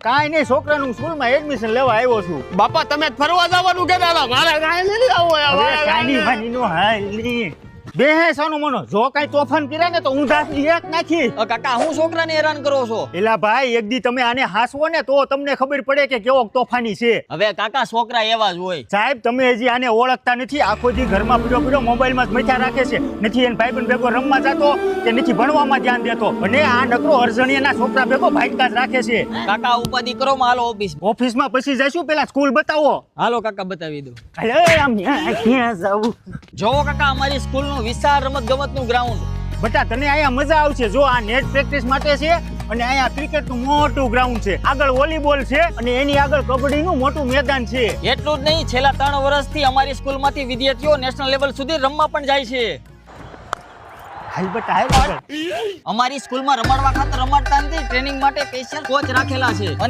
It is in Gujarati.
કાંઈ નહીં, છોકરાનું સ્કૂલમાં એડમિશન લેવા આવ્યો છું. બાપા તમે ફરવા જવાનું કહેતા હતા, મારે કાંઈ નથી આવું હવે કાંઈ વાનીનો હાલ નહીં. બેહે સાનું મનો, જો કાંઈ તોફાન કર્યા ને તો ઊંધા એક નાખી. કાકા હું છોકરાને હેરાન કરો છો? એલા ભાઈ, એક દી તમે આને હાંસવો ને તો તમને ખબર પડે કે કેવો તોફાની છે. હવે કાકા છોકરા એવા જ હોય. સાહેબ, તમે હજી આને ઓળખતા નથી. આખો દી ઘરમાં પીડો મોબાઈલમાં જ મથ્યા રાખે છે. નથી એને ભાઈબંધ ભેગો રમવા જતો કે નથી ભણવામાં ધ્યાન દેતો, અને આ નકરો અર્જણીયાના છોકરા ભેગો ભાઈકા જ રાખે છે. કાકા ઉપાધિ કરો માં હાલો ઓફિસ. ઓફિસમાં પછી જઈશું, પેલા સ્કૂલ બતાવો. હાલો કાકા બતાવી દો. અરે આમ ક્યાં જાવું? જોવો કાકા અમારી સ્કૂલનું વિશાળ રમત-ગમતનું ગ્રાઉન્ડ. બટા, તને અહીંયા મજા આવશે. જો આ નેટ પ્રેક્ટિસ માટે છે, અને અહીંયા ક્રિકેટનું મોટું ગ્રાઉન્ડ છે, આગળ વોલીબોલ છે, અને એની આગળ કબડ્ડીનું મોટું મેદાન છે. એટલું જ નહીં, છેલ્લા 3 વર્ષથી અમારી સ્કૂલમાંથી વિદ્યાર્થીઓ નેશનલ લેવલ સુધી રમવા પણ જાય છે. હાલ બટા, હાલ આગળ. અમારી સ્કૂલમાં રમાડવા ખાતર રમાડતા નથી, ટ્રેનિંગ માટે સ્પેશિયલ કોચ રાખેલા છે. અને